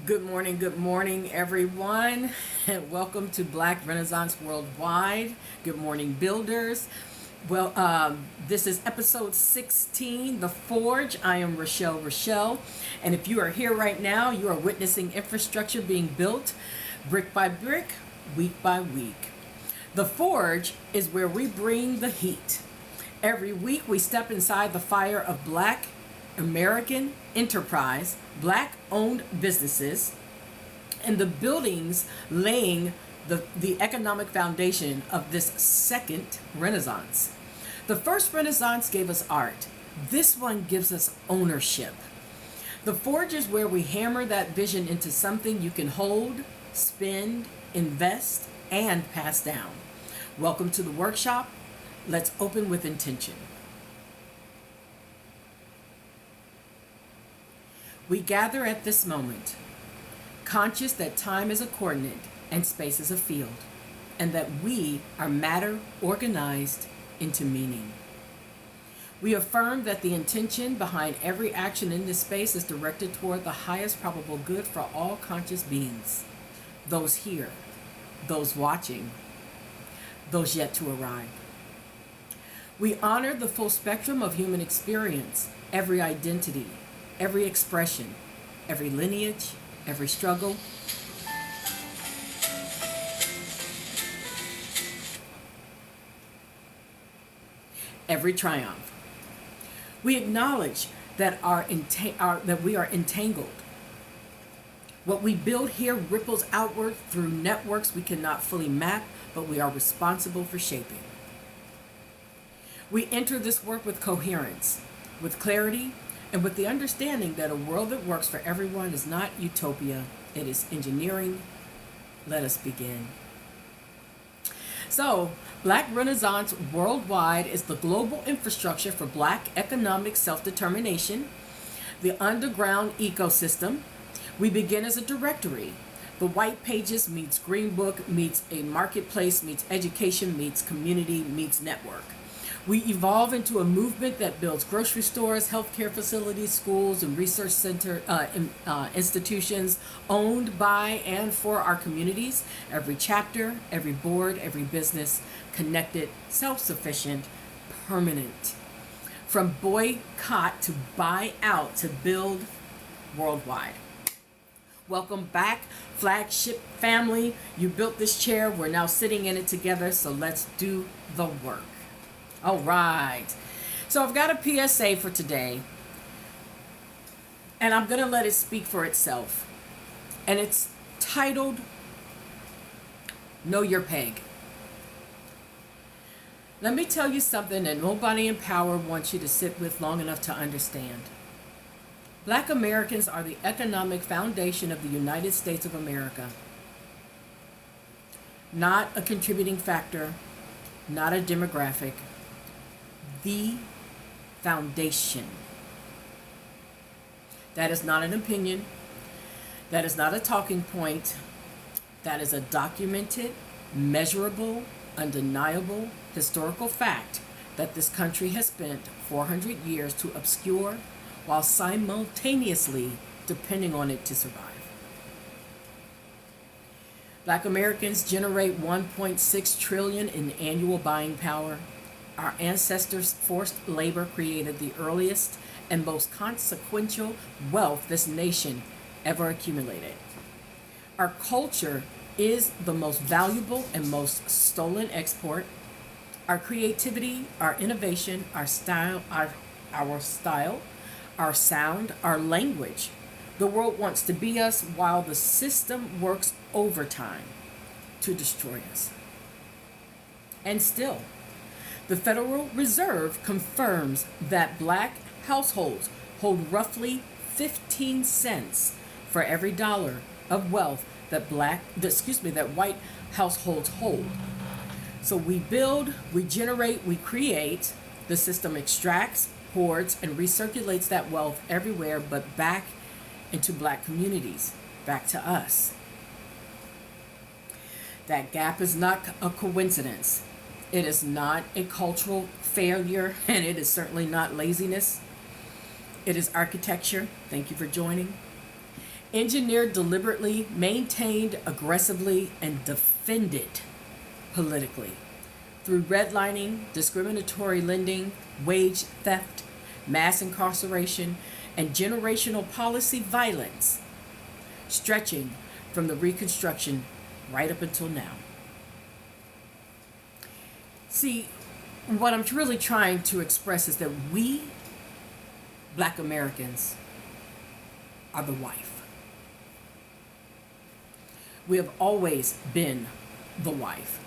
Good morning, everyone, and welcome to Black Renaissance Worldwide. Good morning, builders. This is episode 16, The Forge. I am Rochelle, and if you are here right now, you are witnessing infrastructure being built brick by brick, week by week. The Forge is where we bring the heat. Every week, we step inside the fire of Black American enterprise, Black owned businesses, and the buildings laying the economic foundation of this second Renaissance. The first Renaissance gave us art. This one gives us ownership. The Forge is where we hammer that vision into something you can hold, spend, invest, and pass down. Welcome to the workshop. Let's open with intention. We gather at this moment, conscious that time is a coordinate and space is a field, and that we are matter organized into meaning. We affirm that the intention behind every action in this space is directed toward the highest probable good for all conscious beings, those here, those watching, those yet to arrive. We honor the full spectrum of human experience, every identity, every expression, every lineage, every struggle, every triumph. We acknowledge that that we are entangled. What we build here ripples outward through networks we cannot fully map, but we are responsible for shaping. We enter this work with coherence, with clarity, and with the understanding that a world that works for everyone is not utopia, it is engineering. Let us begin. So, Black Renaissance Worldwide is the global infrastructure for Black economic self-determination, the underground ecosystem. We begin as a directory. The white pages meets green book, meets a marketplace, meets education, meets community, meets network. We evolve into a movement that builds grocery stores, healthcare facilities, schools, and research center institutions owned by and for our communities. Every chapter, every board, every business, connected, self-sufficient, permanent. From boycott to buy out to build worldwide. Welcome back, flagship family. You built this chair. We're now sitting in it together, so let's do the work. All right. So I've got a PSA for today, and I'm going to let it speak for itself. And it's titled, Know Your Peg. Let me tell you something that nobody in power wants you to sit with long enough to understand. Black Americans are the economic foundation of the United States of America. Not a contributing factor, not a demographic. The foundation. That is not an opinion. That is not a talking point. That is a documented, measurable, undeniable historical fact that this country has spent 400 years to obscure while simultaneously depending on it to survive. Black Americans generate 1.6 trillion in annual buying power. Our ancestors' forced labor created the earliest and most consequential wealth this nation ever accumulated. Our culture is the most valuable and most stolen export. Our creativity, our innovation, our style, our sound, our language. The world wants to be us while the system works overtime to destroy us. And still, the Federal Reserve confirms that Black households hold roughly 15 cents for every dollar of wealth that white households hold. So we build, we generate, we create. The system extracts, hoards, and recirculates that wealth everywhere but back into Black communities, back to us. That gap is not a coincidence. It is not a cultural failure, and it is certainly not laziness. It is architecture. Thank you for joining. engineered deliberately, maintained aggressively, and defended politically through redlining, discriminatory lending, wage theft, mass incarceration, and generational policy violence, stretching from the Reconstruction right up until now. See, what I'm really trying to express is that we, Black Americans, are the wife. We have always been the wife.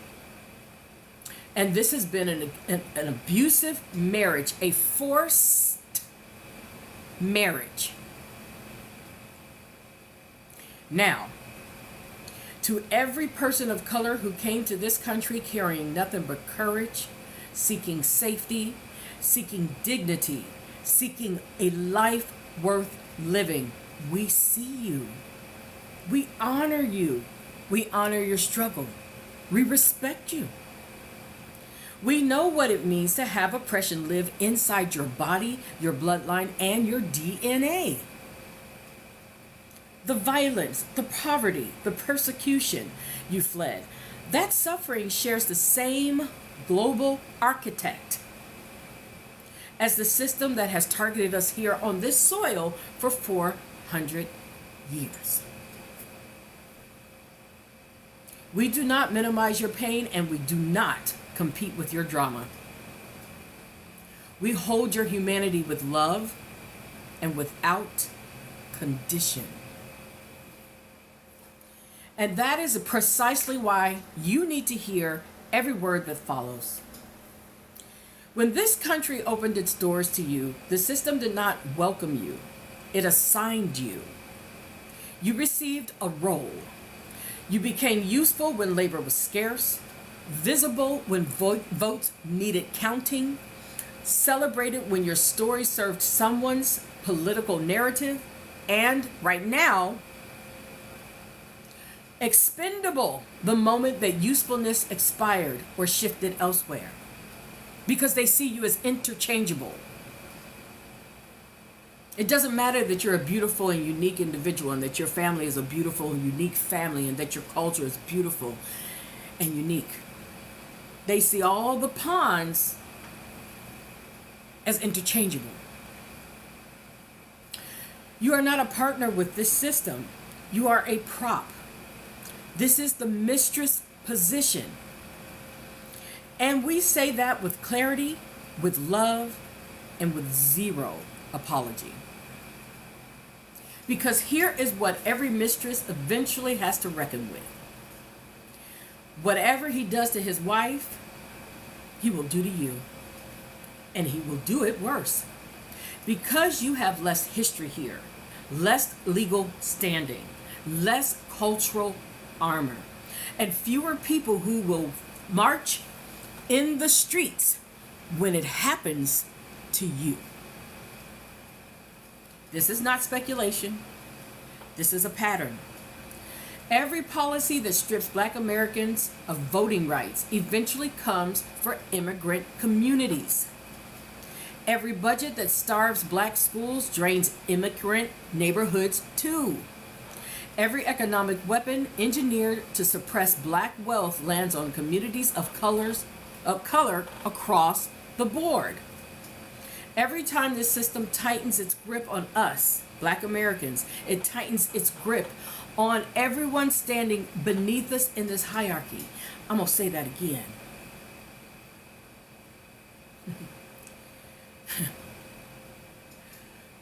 And this has been an abusive marriage, a forced marriage. Now, to every person of color who came to this country carrying nothing but courage, seeking safety, seeking dignity, seeking a life worth living, we see you. We honor you. We honor your struggle. We respect you. We know what it means to have oppression live inside your body, your bloodline, and your DNA. The violence, the poverty, the persecution you fled, that suffering shares the same global architect as the system that has targeted us here on this soil for 400 years. We do not minimize your pain, and we do not compete with your drama. We hold your humanity with love and without condition. And that is precisely why you need to hear every word that follows. When this country opened its doors to you, the system did not welcome you. It assigned you. You received a role. You became useful when labor was scarce, visible when votes needed counting, celebrated when your story served someone's political narrative, and right now, expendable the moment that usefulness expired or shifted elsewhere, because they see you as interchangeable. It doesn't matter that you're a beautiful and unique individual, and that your family is a beautiful and unique family, and that your culture is beautiful and unique. They see all the pawns as interchangeable. You are not a partner with this system. You are a prop. This is the mistress position. And we say that with clarity, with love, and with zero apology. Because here is what every mistress eventually has to reckon with. Whatever he does to his wife, he will do to you. And he will do it worse. Because you have less history here, less legal standing, less cultural armor, and fewer people who will march in the streets when it happens to you. This is not speculation. This is a pattern. Every policy that strips Black Americans of voting rights eventually comes for immigrant communities. Every budget that starves Black schools drains immigrant neighborhoods too. Every economic weapon engineered to suppress Black wealth lands on communities of color across the board. Every time this system tightens its grip on us, Black Americans, it tightens its grip on everyone standing beneath us in this hierarchy. I'm going to say that again.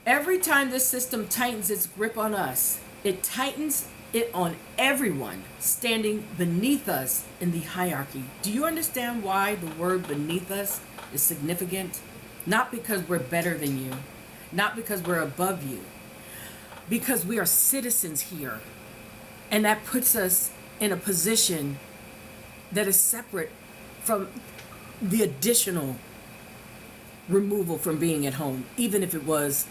Every time this system tightens its grip on us, it tightens it on everyone standing beneath us in the hierarchy. Do you understand why the word beneath us is significant? Not because we're better than you, not because we're above you, because we are citizens here. And that puts us in a position that is separate from the additional removal from being at home, even if it was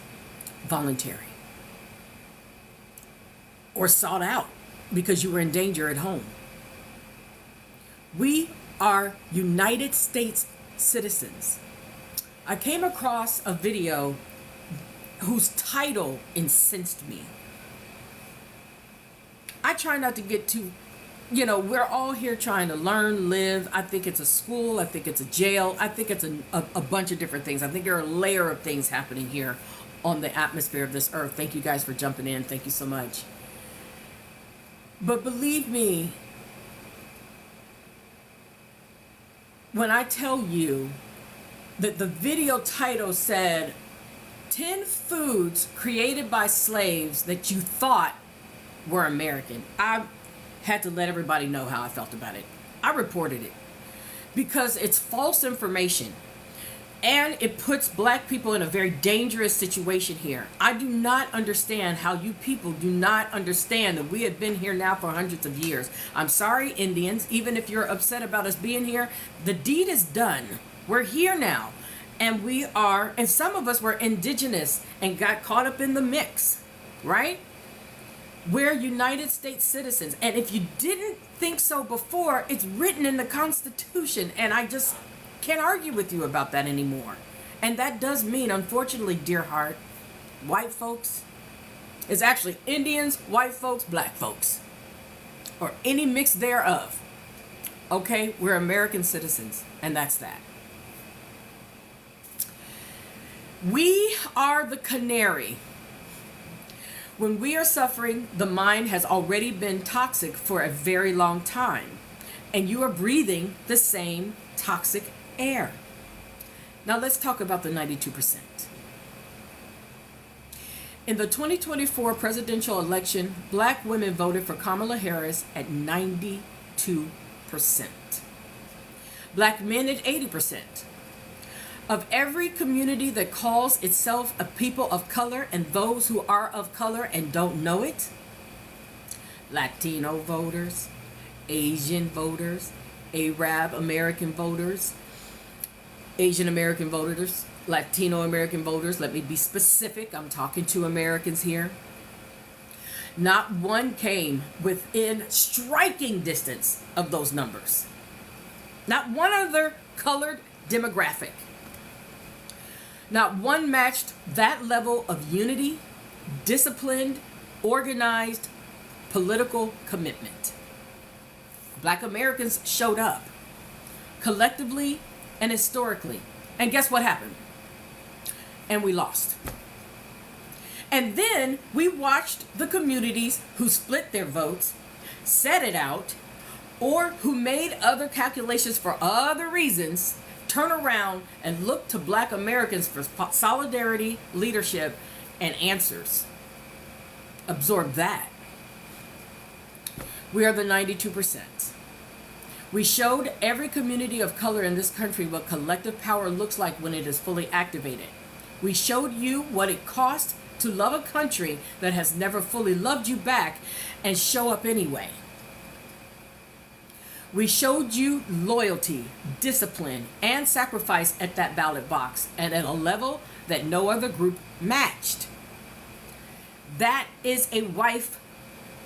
voluntary or sought out because you were in danger at home. We are United States citizens. I came across a video whose title incensed me. I try not to get too, we're all here trying to learn, live. I think it's a school. I think it's a jail. I think it's a bunch of different things. I think there are a layer of things happening here on the atmosphere of this earth. Thank you guys for jumping in. Thank you so much. But believe me, when I tell you that the video title said 10 foods created by slaves that you thought were American, I had to let everybody know how I felt about it. I reported it because it's false information and it puts black people in a very dangerous situation here. I do not understand how you people do not understand that we have been here now for hundreds of years. I'm sorry, Indians, even if you're upset about us being here, the deed is done. We're here now. And and some of us were indigenous and got caught up in the mix, right? We're United States citizens. And if you didn't think so before, it's written in the Constitution. And I just can't argue with you about that anymore. And that does mean, unfortunately, dear heart, white folks is actually Indians, white folks, black folks, or any mix thereof. Okay, we're American citizens, and that's that. We are the canary. When we are suffering, the mind has already been toxic for a very long time, and you are breathing the same toxic air. Now let's talk about the 92%. In the 2024 presidential election, black women voted for Kamala Harris at 92%. Black men at 80%. Of every community that calls itself a people of color and those who are of color and don't know it, Latino voters, Asian voters, Arab American voters, Asian American voters, Latino American voters, let me be specific, I'm talking to Americans here. Not one came within striking distance of those numbers. Not one other colored demographic. Not one matched that level of unity, disciplined, organized, political commitment. Black Americans showed up, collectively and historically. And guess what happened? And we lost. And then we watched the communities who split their votes, set it out, or who made other calculations for other reasons, turn around and look to black Americans for solidarity, leadership, and answers. Absorb that. We are the 92%. We showed every community of color in this country what collective power looks like when it is fully activated. We showed you what it costs to love a country that has never fully loved you back and show up anyway. We showed you loyalty, discipline, and sacrifice at that ballot box and at a level that no other group matched. That is a wife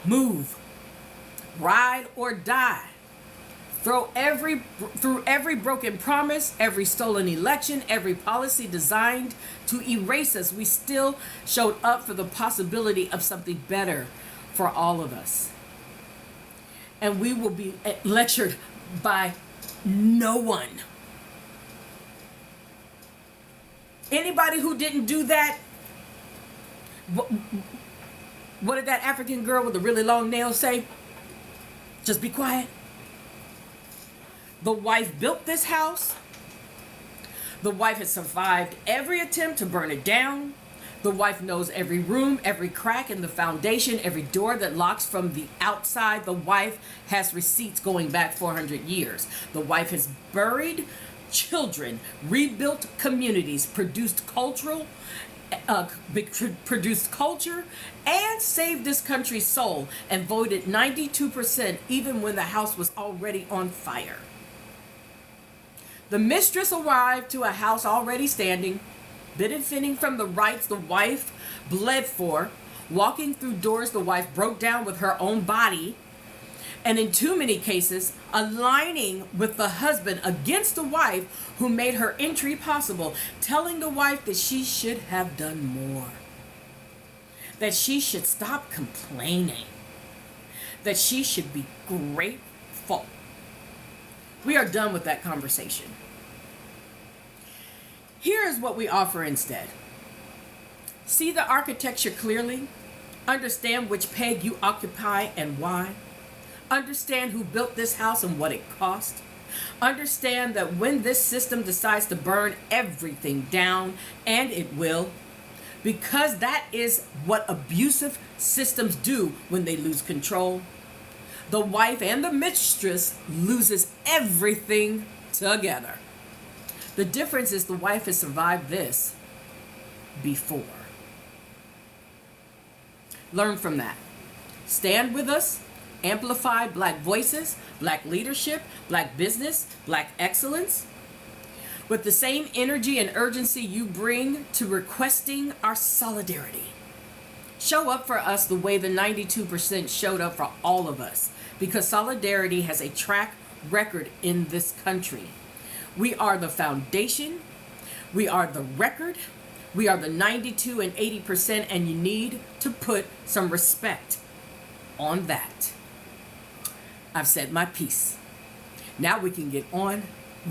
move. Ride or die. Through every broken promise, every stolen election, every policy designed to erase us, we still showed up for the possibility of something better for all of us. And we will be lectured by no one. Anybody who didn't do that, what did that African girl with the really long nails say? Just be quiet. The wife built this house. The wife has survived every attempt to burn it down. The wife knows every room, every crack in the foundation, every door that locks from the outside. The wife has receipts going back 400 years. The wife has buried children, rebuilt communities, produced culture, and saved this country's soul, and voted 92% even when the house was already on fire. The mistress arrived to a house already standing, benefiting from the rights the wife bled for, walking through doors the wife broke down with her own body, and in too many cases, aligning with the husband against the wife who made her entry possible, telling the wife that she should have done more, that she should stop complaining, that she should be grateful. We are done with that conversation. Here is what we offer instead. See the architecture clearly. Understand which peg you occupy and why. Understand who built this house and what it cost. Understand that when this system decides to burn everything down, and it will, because that is what abusive systems do when they lose control, the wife and the mistress loses everything together. The difference is the wife has survived this before. Learn from that. Stand with us. Amplify Black voices, Black leadership, Black business, Black excellence. With the same energy and urgency you bring to requesting our solidarity. Show up for us the way the 92% showed up for all of us, because solidarity has a track record in this country. We are the foundation. We are the record. We are the 92 and 80%, and you need to put some respect on that. I've said my piece. Now we can get on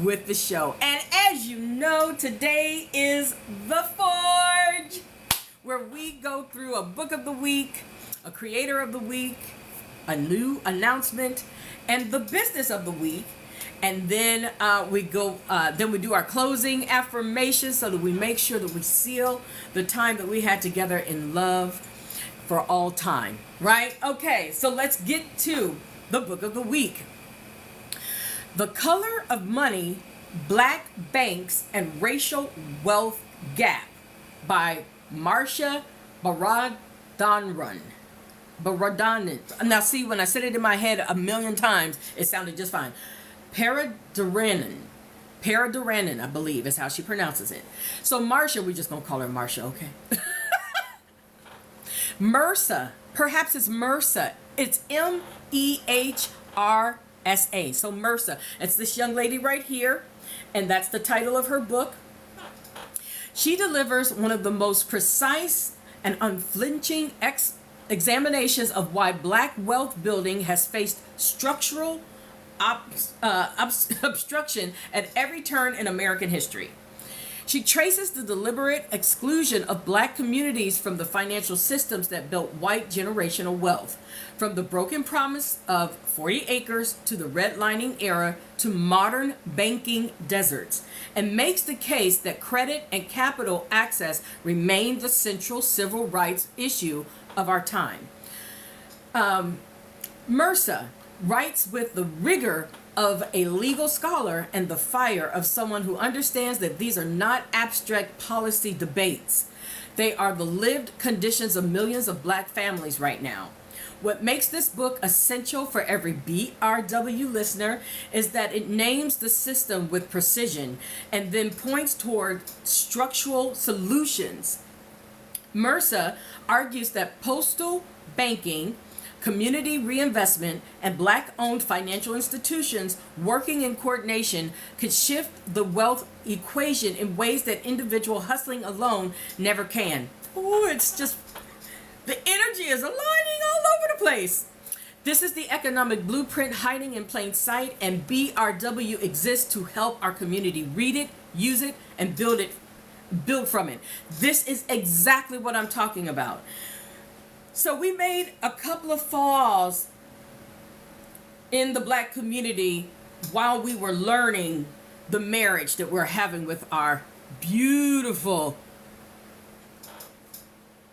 with the show. And as you know, today is The Forge, where we go through a book of the week, a creator of the week, a new announcement, and the business of the week. And then we do our closing affirmations so that we make sure that we seal the time that we had together in love for all time, right? Okay, so let's get to the book of the week. The Color of Money, Black Banks and Racial Wealth Gap by Marsha Baradanen. Now see, when I said it in my head a million times, it sounded just fine. Paraduranen, I believe is how she pronounces it. So Marsha, we're just going to call her Marsha, okay? MRSA, perhaps it's MRSA. It's MEHRSA. So MRSA. It's this young lady right here, and that's the title of her book. She delivers one of the most precise and unflinching examinations of why Black wealth building has faced structural obstruction at every turn in American history. She traces the deliberate exclusion of Black communities from the financial systems that built white generational wealth, from the broken promise of 40 acres to the redlining era to modern banking deserts, and makes the case that credit and capital access remain the central civil rights issue of our time. MRSA writes with the rigor of a legal scholar and the fire of someone who understands that these are not abstract policy debates. They are the lived conditions of millions of Black families right now. What makes this book essential for every BRW listener is that it names the system with precision and then points toward structural solutions. MRSA argues that postal banking, community reinvestment, and Black-owned financial institutions working in coordination could shift the wealth equation in ways that individual hustling alone never can. Oh, it's just, the energy is aligning all over the place. This is the economic blueprint hiding in plain sight, and BRW exists to help our community read it, use it, and build from it. This is exactly what I'm talking about. So we made a couple of falls in the Black community while we were learning the marriage that we're having with our beautiful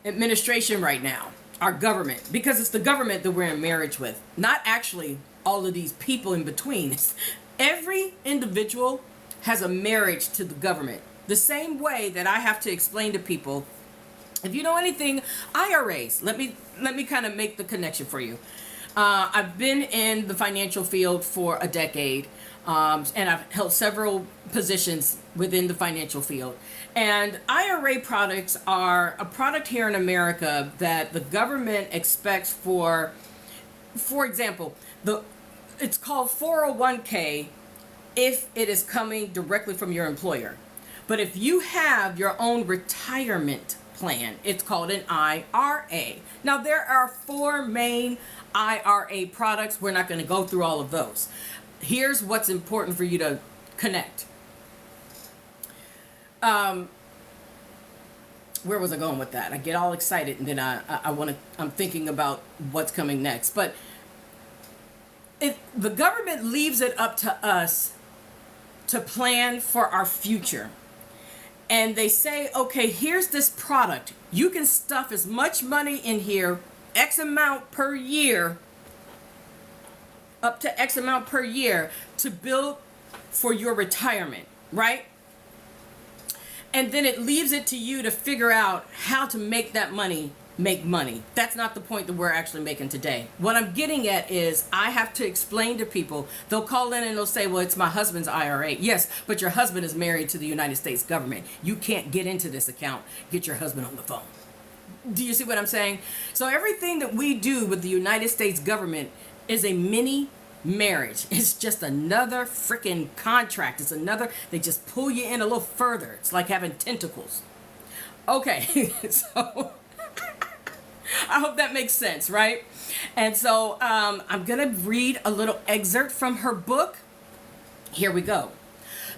administration right now, our government, because it's the government that we're in marriage with, not actually all of these people in between. Every individual has a marriage to the government, the same way that I have to explain to people, if you know anything, IRAs, let me kind of make the connection for you. I've been in the financial field for a decade, and I've held several positions within the financial field. And IRA products are a product here in America that the government expects for example, it's called 401k if it is coming directly from your employer. But if you have your own retirement plan. It's called an IRA. Now, there are 4 main IRA products. We're not going to go through all of those. Here's what's important for you to connect. Where was I going with that? I get all excited and then I'm thinking about what's coming next. But the government leaves it up to us to plan for our future. And they say, okay, here's this product. You can stuff as much money in here, X amount per year, up to X amount per year to build for your retirement, right? And then it leaves it to you to figure out how to make that money make money. That's not the point that we're actually making today. What I'm getting at is I have to explain to people. They'll call in and they'll say, well, it's my husband's IRA. Yes, but your husband is married to the United States government. You can't get into this account. Get your husband on the phone. Do you see what I'm saying? So everything that we do with the United States government is a mini marriage. It's just another freaking contract. It's another, they just pull you in a little further. It's like having tentacles. Okay, so I hope that makes sense, right? And so I'm going to read a little excerpt from her book. Here we go.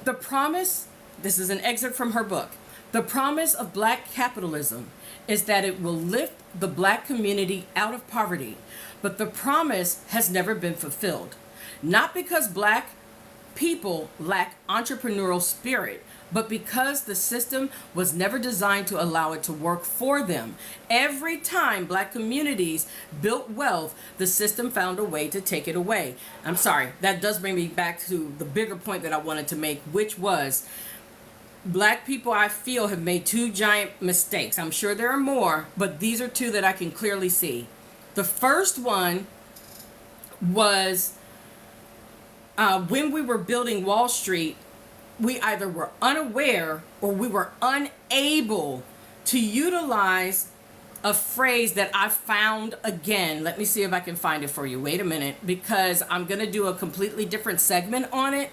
The promise, this is an excerpt from her book. The promise of Black capitalism is that it will lift the Black community out of poverty, but the promise has never been fulfilled. Not because Black people lack entrepreneurial spirit, but because the system was never designed to allow it to work for them. Every time Black communities built wealth, the system found a way to take it away. I'm sorry, that does bring me back to the bigger point that I wanted to make, which was Black people, I feel, have made 2 giant mistakes. I'm sure there are more, but these are 2 that I can clearly see. The first one was when we were building Wall Street, we either were unaware or we were unable to utilize a phrase that I found again. Let me see if I can find it for you. Wait a minute, because I'm going to do a completely different segment on it.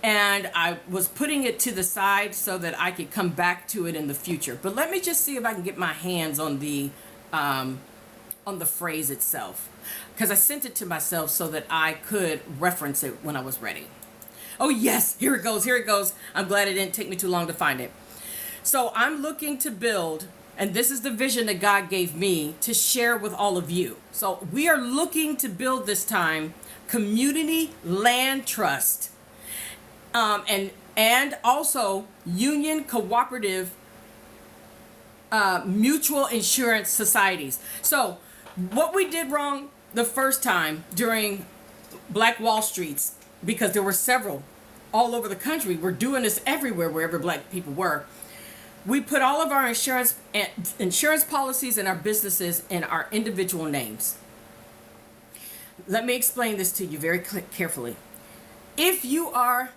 And I was putting it to the side so that I could come back to it in the future. But let me just see if I can get my hands on the phrase itself, because I sent it to myself so that I could reference it when I was ready. Oh yes, here it goes, here it goes. I'm glad it didn't take me too long to find it. So I'm looking to build, and this is the vision that God gave me to share with all of you. So we are looking to build this time community land trust, and also union cooperative mutual insurance societies. So what we did wrong the first time during Black Wall Streets, because there were several all over the country, we're doing this everywhere, wherever Black people were. We put all of our insurance policies and our businesses in our individual names. Let me explain this to you very carefully. If you are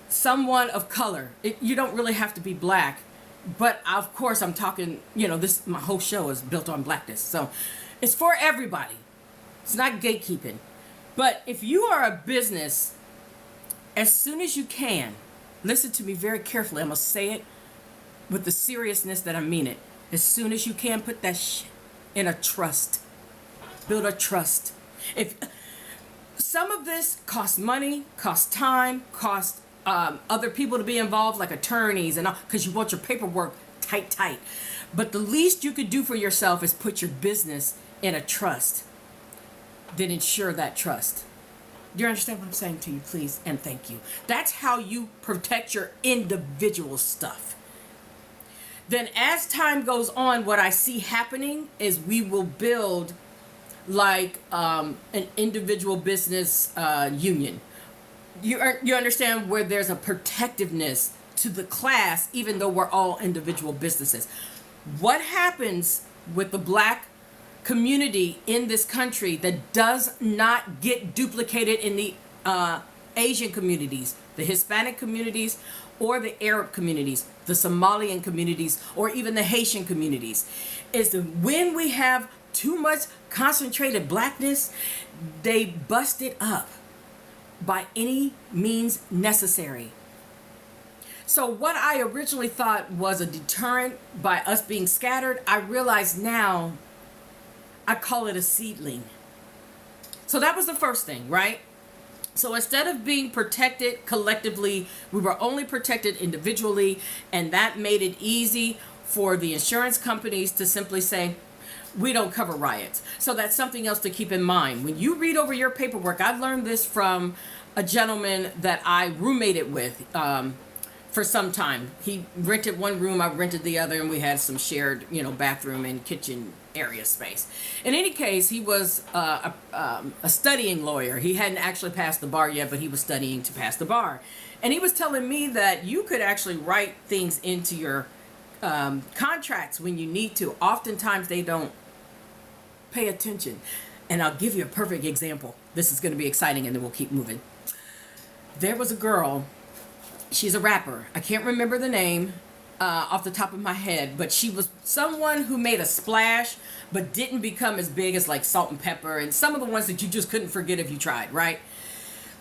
someone of color, you don't really have to be Black, but of course I'm talking, my whole show is built on Blackness, so it's for everybody. It's not gatekeeping. But if you are a business, as soon as you can, listen to me very carefully. I'm going to say it with the seriousness that I mean it. As soon as you can, put that shit in a trust. Build a trust. If some of this costs money, costs time, costs other people to be involved, like attorneys and all, because you want your paperwork tight. But the least you could do for yourself is put your business in a trust. Then insure that trust. Do you understand what I'm saying to you, please? And thank you. That's how you protect your individual stuff. Then as time goes on, what I see happening is we will build like an individual business union. You understand, where there's a protectiveness to the class, even though we're all individual businesses. What happens with the Black community in this country that does not get duplicated in the Asian communities, the Hispanic communities, or the Arab communities, the Somalian communities, or even the Haitian communities, is that when we have too much concentrated Blackness, they bust it up by any means necessary. So what I originally thought was a deterrent by us being scattered, I realize now I call it a seedling. So that was the first thing, right? So instead of being protected collectively, we were only protected individually, and that made it easy for the insurance companies to simply say, we don't cover riots. So that's something else to keep in mind. When you read over your paperwork, I learned this from a gentleman that I roommated with for some time. He rented one room, I rented the other, and we had some shared, bathroom and kitchen area space. In any case, he was a studying lawyer. He hadn't actually passed the bar yet, but he was studying to pass the bar. And he was telling me that you could actually write things into your contracts when you need to. Oftentimes they don't pay attention. And I'll give you a perfect example. This is going to be exciting, and then we'll keep moving. There was a girl, she's a rapper. I can't remember the name off the top of my head, but she was someone who made a splash but didn't become as big as like Salt and Pepper and some of the ones that you just couldn't forget if you tried, right?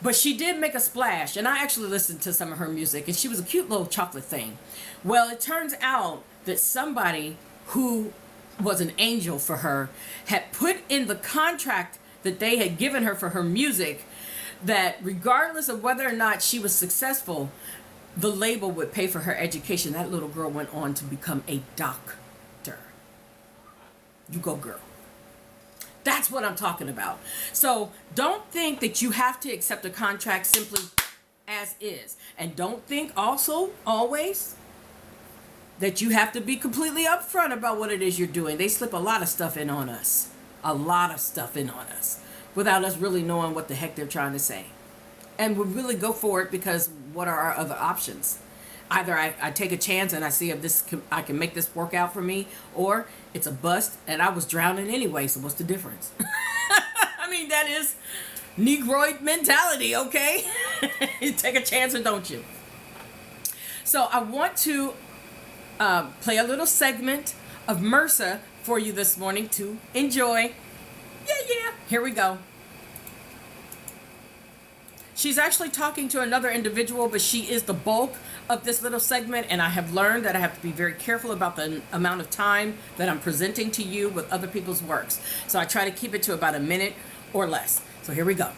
But she did make a splash, and I actually listened to some of her music, and she was a cute little chocolate thing. Well, it turns out that somebody who was an angel for her had put in the contract that they had given her for her music that regardless of whether or not she was successful, the label would pay for her education. That little girl went on to become a doctor. You go, girl. That's what I'm talking about. So don't think that you have to accept a contract simply as is. And don't think also always that you have to be completely upfront about what it is you're doing. They slip a lot of stuff in on us. A lot of stuff in on us without us really knowing what the heck they're trying to say. And we really go for it because what are our other options? Either I take a chance and I see if I can make this work out for me, or it's a bust and I was drowning anyway, so what's the difference? I mean, that is Negroid mentality, okay? You take a chance or don't you? So I want to play a little segment of MRSA for you this morning to enjoy. Yeah, here we go. She's actually talking to another individual, but she is the bulk of this little segment, and I have learned that I have to be very careful about the amount of time that I'm presenting to you with other people's works. So I try to keep it to about a minute or less. So here we go.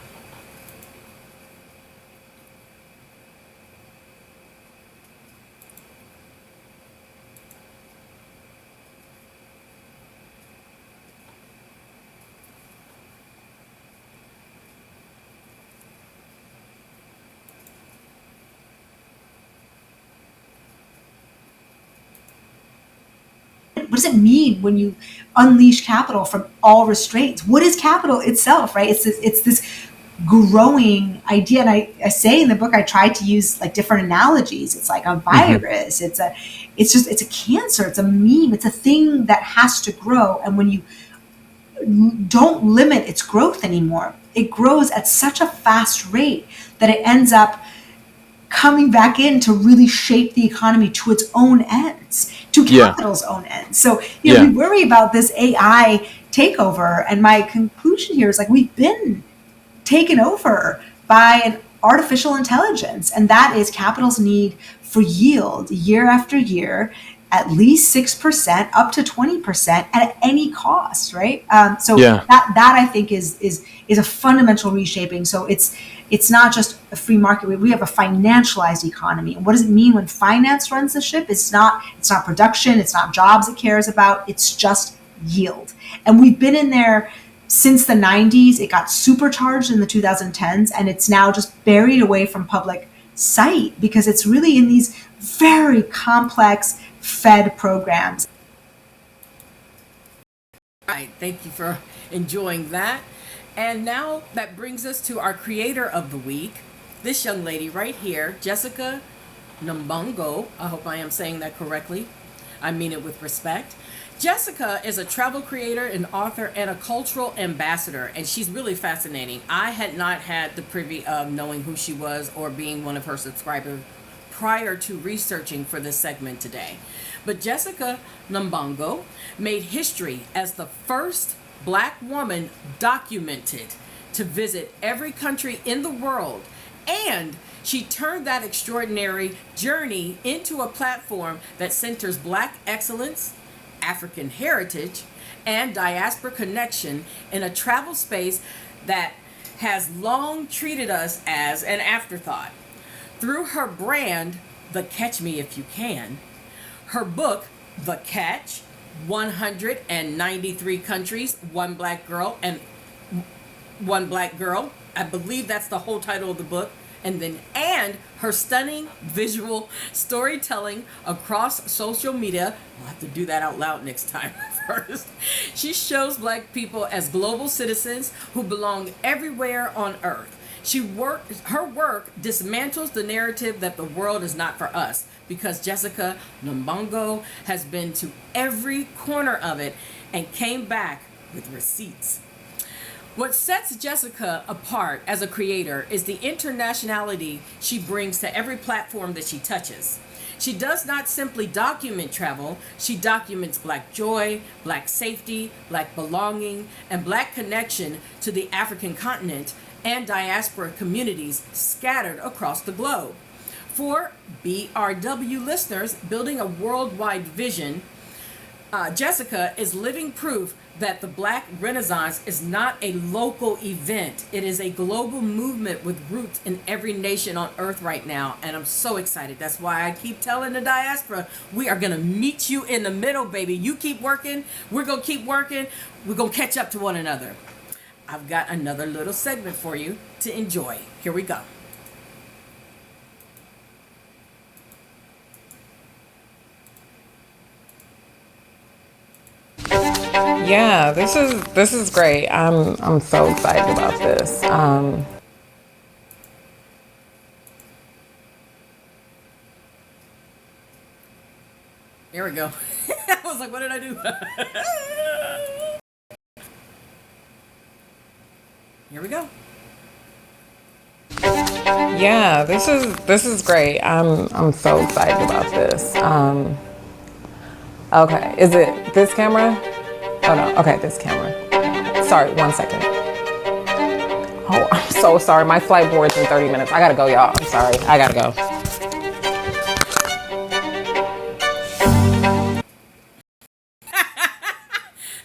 What does it mean when you unleash capital from all restraints? What is capital itself, right? It's this growing idea. And I say in the book, I try to use like different analogies. It's like a virus. It's a cancer. It's a meme. It's a thing that has to grow. And when you don't limit its growth anymore, it grows at such a fast rate that it ends up coming back in to really shape the economy to its own ends, to capital's own ends. So, we worry about this AI takeover. And my conclusion here is like, we've been taken over by an artificial intelligence. And that is capital's need for yield year after year, at least 6%, up to 20% at any cost, right? That I think is a fundamental reshaping. So it's not just a free market. We have a financialized economy. And what does it mean when finance runs the ship? It's not production. It's not jobs it cares about. It's just yield. And we've been in there since the 90s. It got supercharged in the 2010s, and it's now just buried away from public sight because it's really in these very complex Fed programs. All right, thank you for enjoying that. And now that brings us to our creator of the week, this young lady right here, Jessica Nambongo. I hope I am saying that correctly. I mean it with respect. Jessica is a travel creator, an author, and a cultural ambassador, and she's really fascinating. I had not had the privy of knowing who she was or being one of her subscribers prior to researching for this segment today. But Jessica Nambongo made history as the first Black woman documented to visit every country in the world And she turned that extraordinary journey into a platform that centers Black excellence, African heritage, and diaspora connection in a travel space that has long treated us as an afterthought. Through her brand, The Catch Me If You Can, her book, The Catch, 193 Countries, One Black Girl, and One Black Girl. I believe that's the whole title of the book. And her stunning visual storytelling across social media. I'll have to do that out loud next time first. She shows Black people as global citizens who belong everywhere on earth. Her work dismantles the narrative that the world is not for us, because Jessica Nambongo has been to every corner of it and came back with receipts. What sets Jessica apart as a creator is the internationality she brings to every platform that she touches. She does not simply document travel, she documents Black joy, Black safety, Black belonging, and Black connection to the African continent and diaspora communities scattered across the globe. For BRW listeners building a worldwide vision, Jessica is living proof that the Black Renaissance is not a local event. It is a global movement with roots in every nation on earth right now. And I'm so excited. That's why I keep telling the diaspora, we are going to meet you in the middle, baby. You keep working. We're going to keep working. We're going to catch up to one another. I've got another little segment for you to enjoy. Here we go. Yeah, this is great. I'm so excited about this. There we go. I was like, what did I do? Here we go. Yeah, this is great. I'm so excited about this. Okay, is it this camera? Oh no, okay, this camera. Sorry, 1 second. Oh, I'm so sorry. My flight board's in 30 minutes. I gotta go, y'all. I'm sorry. I gotta go.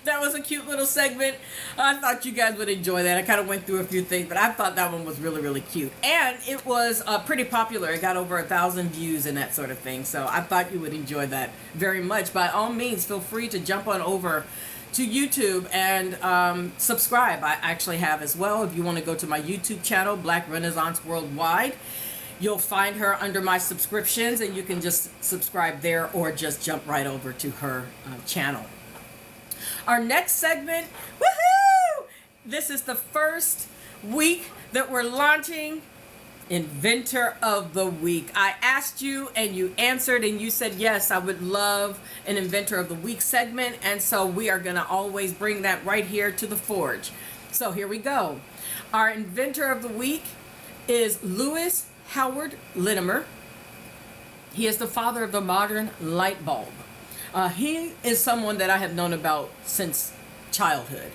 That was a cute little segment. I thought you guys would enjoy that. I kind of went through a few things, but I thought that one was really, really cute. And it was pretty popular. It got over 1,000 views and that sort of thing. So I thought you would enjoy that very much. By all means, feel free to jump on over to YouTube and subscribe. I actually have as well. If you want to go to my YouTube channel, Black Renaissance Worldwide, you'll find her under my subscriptions, and you can just subscribe there or just jump right over to her channel. Our next segment, woohoo! This is the first week that we're launching Inventor of the Week. I asked you and you answered and you said, yes, I would love an Inventor of the Week segment. And so we are going to always bring that right here to the forge. So here we go. Our Inventor of the Week is Lewis Howard Litimer. He is the father of the modern light bulb. He is someone that I have known about since childhood.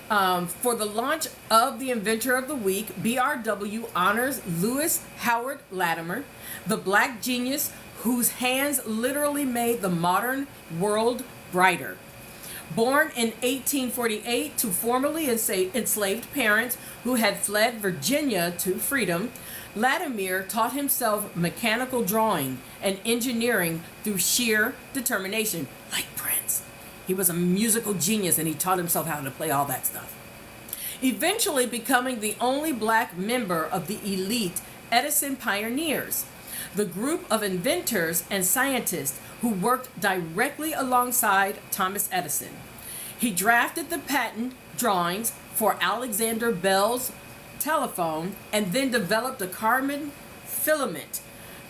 For the launch of the Inventor of the Week, BRW honors Lewis Howard Latimer, the Black genius whose hands literally made the modern world brighter. Born in 1848 to formerly enslaved parents who had fled Virginia to freedom, Latimer taught himself mechanical drawing and engineering through sheer determination, like Prince. He was a musical genius and he taught himself how to play all that stuff. Eventually becoming the only Black member of the elite Edison Pioneers, the group of inventors and scientists who worked directly alongside Thomas Edison. He drafted the patent drawings for Alexander Bell's telephone and then developed a carbon filament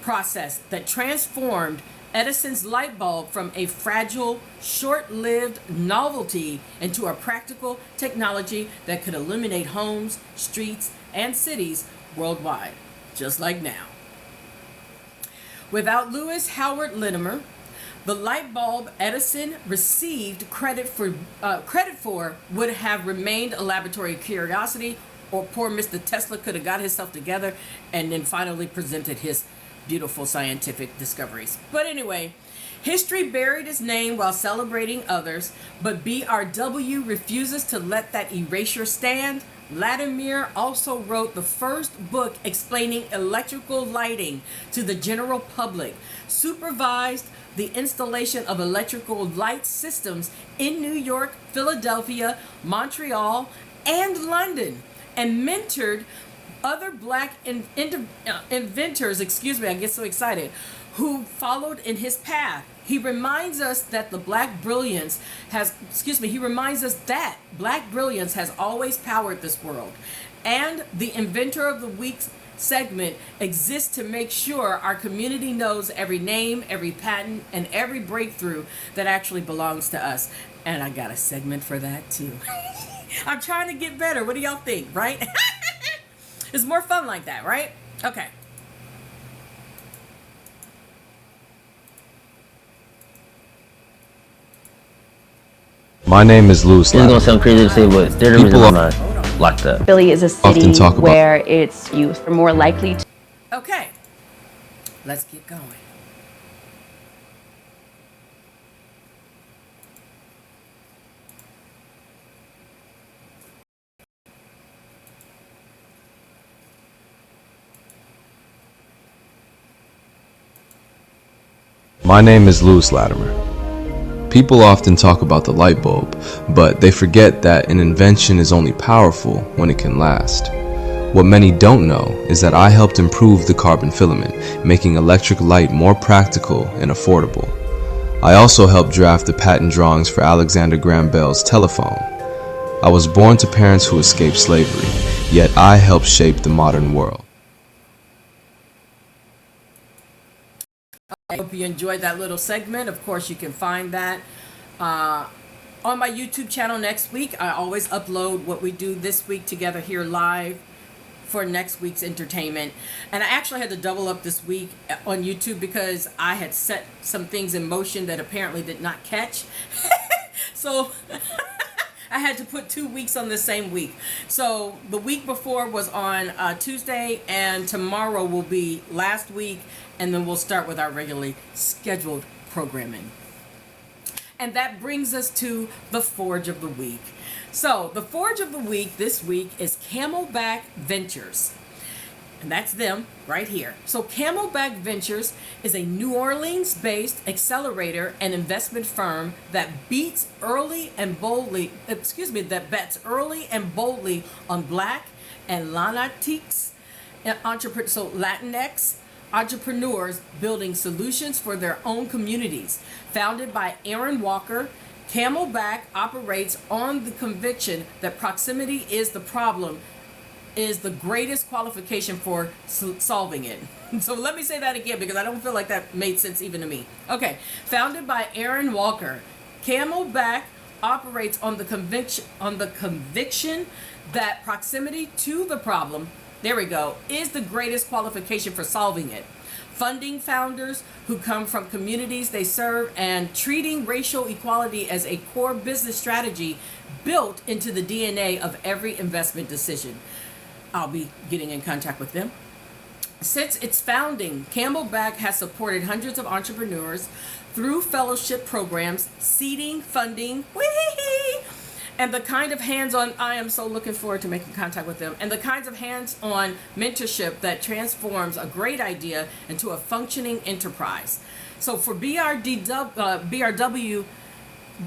process that transformed Edison's light bulb from a fragile, short-lived novelty into a practical technology that could illuminate homes, streets, and cities worldwide, just like now. Without Lewis Howard Litimer, the light bulb Edison received credit for would have remained a laboratory curiosity or poor Mr. Tesla could have got himself together and then finally presented his beautiful scientific discoveries. But anyway, history buried his name while celebrating others, but BRW refuses to let that erasure stand. Latimer also wrote the first book explaining electrical lighting to the general public, supervised the installation of electrical light systems in New York, Philadelphia, Montreal, and London, and mentored other black inventors, I get so excited, who followed in his path. He reminds us that black brilliance has always powered this world. And the Inventor of the Week segment exists to make sure our community knows every name, every patent, and every breakthrough that actually belongs to us. And I got a segment for that too. I'm trying to get better. What do y'all think, right? It's more fun like that, right? Okay. My name is Louis. It's gonna sound crazy to say, but they're the reason I'm not locked up. Philly is a city where its youth are more likely to. Okay. Let's get going. My name is Louis Latimer. People often talk about the light bulb, but they forget that an invention is only powerful when it can last. What many don't know is that I helped improve the carbon filament, making electric light more practical and affordable. I also helped draft the patent drawings for Alexander Graham Bell's telephone. I was born to parents who escaped slavery, yet I helped shape the modern world. I hope you enjoyed that little segment. Of course, you can find that on my YouTube channel next week. I always upload what we do this week together here live for next week's entertainment. And I actually had to double up this week on YouTube because I had set some things in motion that apparently did not catch. So I had to put 2 weeks on the same week. So the week before was on Tuesday, and tomorrow will be last week, and then we'll start with our regularly scheduled programming. And that brings us to the Forge of the Week. So the Forge of the Week this week is Camelback Ventures. And that's them right here. So Camelback Ventures is a New Orleans-based accelerator and investment firm that bets early and boldly on Black and Latinx entrepreneurs building solutions for their own communities. Founded by Aaron Walker, Camelback operates on the conviction that proximity is the greatest qualification for solving it. So let me say that again because I don't feel like that made sense even to me. Okay, founded by Aaron Walker, Camelback operates on the conviction that proximity to the problem, there we go, is the greatest qualification for solving it. Funding founders who come from communities they serve and treating racial equality as a core business strategy built into the DNA of every investment decision. I'll be getting in contact with them. Since its founding, Camelback has supported hundreds of entrepreneurs through fellowship programs, seeding, funding, and the kind of hands-on, I am so looking forward to making contact with them, and the kinds of hands-on mentorship that transforms a great idea into a functioning enterprise. So for BRW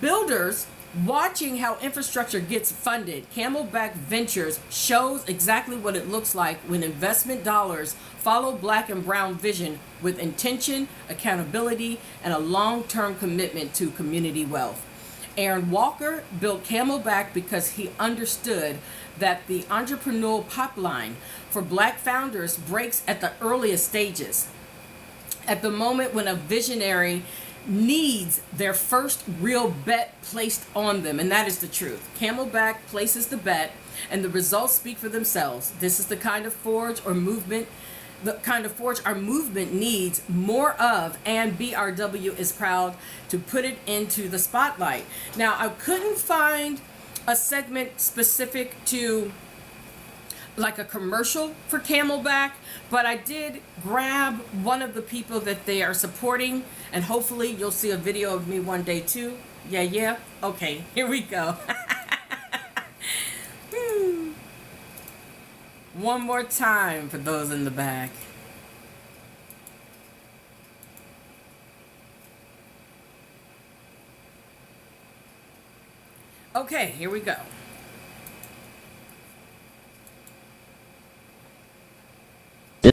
builders, watching how infrastructure gets funded, Camelback Ventures shows exactly what it looks like when investment dollars follow Black and brown vision with intention, accountability, and a long-term commitment to community wealth. Aaron Walker built Camelback because he understood that the entrepreneurial pipeline for Black founders breaks at the earliest stages, at the moment when a visionary needs their first real bet placed on them, and that is the truth. Camelback places the bet, and the results speak for themselves. This is the kind of forge our movement needs more of, and BRW is proud to put it into the spotlight. Now, I couldn't find a segment specific to like a commercial for Camelback, but I did grab one of the people that they are supporting, and hopefully you'll see a video of me one day too. Yeah. Okay, here we go. One more time for those in the back. Okay, here we go. This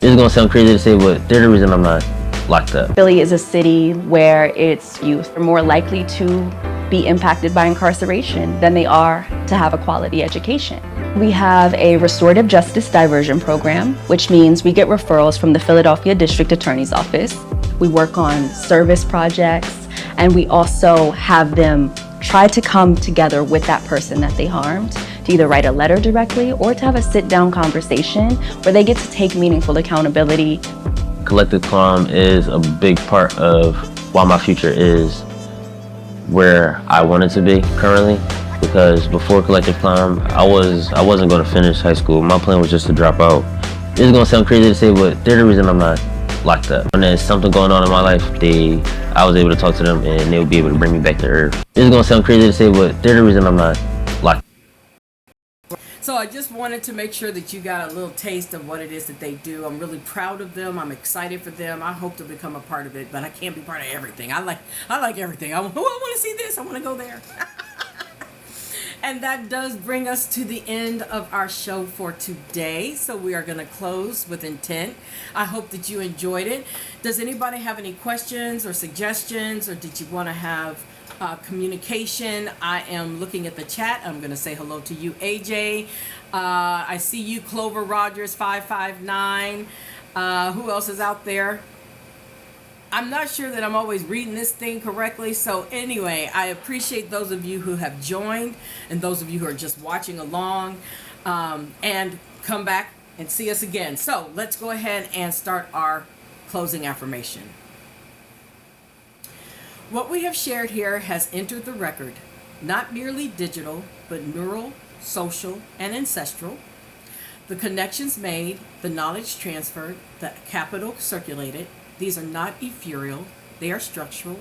is gonna sound crazy to say, but there's a reason I'm not locked up. Philly is a city where its youth are more likely to be impacted by incarceration than they are to have a quality education. We have a restorative justice diversion program, which means we get referrals from the Philadelphia District Attorney's Office. We work on service projects, and we also have them try to come together with that person that they harmed to either write a letter directly or to have a sit-down conversation where they get to take meaningful accountability. Collective crime is a big part of why my future is where I wanted to be currently, because before collective crime, I wasn't going to finish high school. My plan was just to drop out. This is going to sound crazy to say, but there's a reason I'm not locked up. When there's something going on in my life, I was able to talk to them and they would be able to bring me back to earth. This is going to sound crazy to say, but there's a reason I'm not locked up. So I just wanted to make sure that you got a little taste of what it is that they do. I'm really proud of them. I'm excited for them. I hope to become a part of it, but I can't be part of everything. I like everything. I want to see this. I want to go there. And that does bring us to the end of our show for today. So we are going to close with intent. I hope that you enjoyed it. Does anybody have any questions or suggestions, or did you want to have communication? I am looking at the chat. I'm going to say hello to you, AJ. I see you, Clover Rogers 559. Who else is out there? I'm not sure that I'm always reading this thing correctly. So anyway, I appreciate those of you who have joined and those of you who are just watching along, and come back and see us again. So let's go ahead and start our closing affirmation. What we have shared here has entered the record, not merely digital, but neural, social, and ancestral. The connections made, the knowledge transferred, the capital circulated, these are not ethereal, they are structural.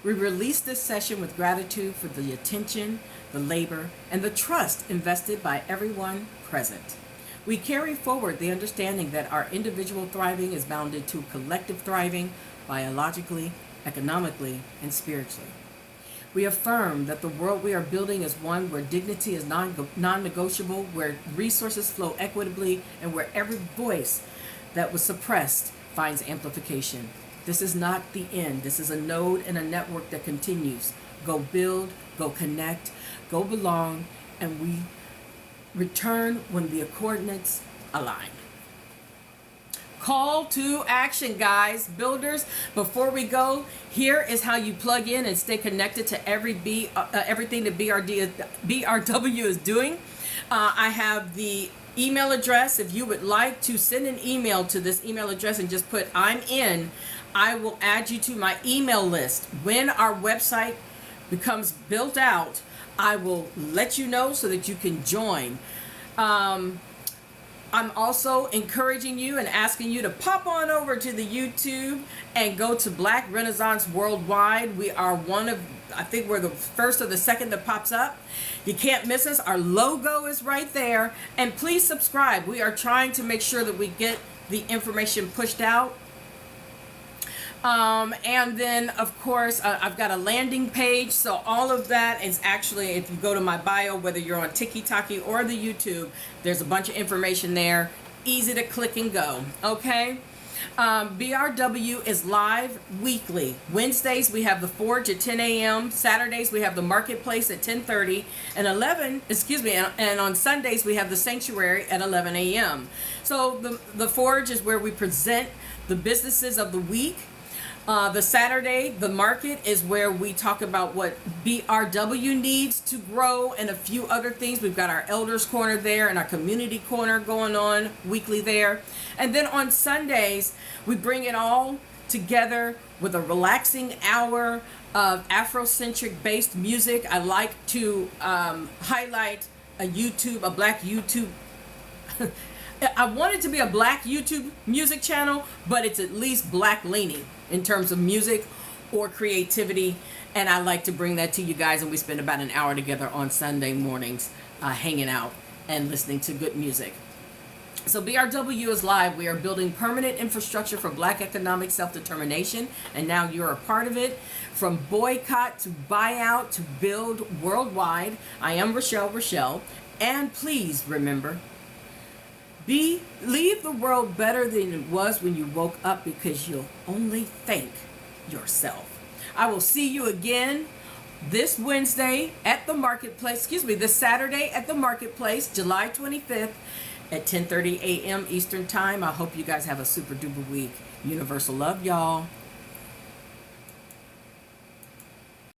We release this session with gratitude for the attention, the labor, and the trust invested by everyone present. We carry forward the understanding that our individual thriving is bounded to collective thriving biologically, economically, and spiritually. We affirm that the world we are building is one where dignity is non-negotiable, where resources flow equitably, and where every voice that was suppressed finds amplification. This is not the end. This is a node and a network that continues. Go build, go connect, go belong, and we return when the coordinates align. Call to action, guys, builders. Before we go, here is how you plug in and stay connected to everything that BRW is doing. I have the email address. If you would like to send an email to this email address and just put "I'm in," I will add you to my email list. When our website becomes built out, I will let you know so that you can join. I'm also encouraging you and asking you to pop on over to the YouTube and go to Black Renaissance Worldwide. We are I think we're the first or the second that pops up. You can't miss us. Our logo is right there. And please subscribe. We are trying to make sure that we get the information pushed out. And then, of course, I've got a landing page. So all of that is actually, if you go to my bio, whether you're on TikTok or the YouTube, there's a bunch of information there. Easy to click and go. Okay. BRW is live weekly. Wednesdays, we have the Forge at 10 a.m. Saturdays, we have the Marketplace at 10:30 and and on Sundays, we have the Sanctuary at 11 a.m. So the Forge is where we present the businesses of the week. The Saturday, the market, is where we talk about what BRW needs to grow and a few other things. We've got our Elders Corner there and our Community Corner going on weekly there. And then on Sundays, we bring it all together with a relaxing hour of Afrocentric based music. I like to highlight a black YouTube. I want it to be a black YouTube music channel, but it's at least black leaning in terms of music or creativity. And I like to bring that to you guys. And we spend about an hour together on Sunday mornings hanging out and listening to good music. So BRW is live. We are building permanent infrastructure for black economic self-determination, and now you're a part of it. From boycott to buyout to build worldwide. I am Rochelle, and please remember, leave the world better than it was when you woke up, because you'll only thank yourself. I will see you again this Wednesday at the marketplace, this Saturday at the marketplace, July 25th at 10:30 a.m. Eastern Time. I hope you guys have a super duper week. Universal love, y'all.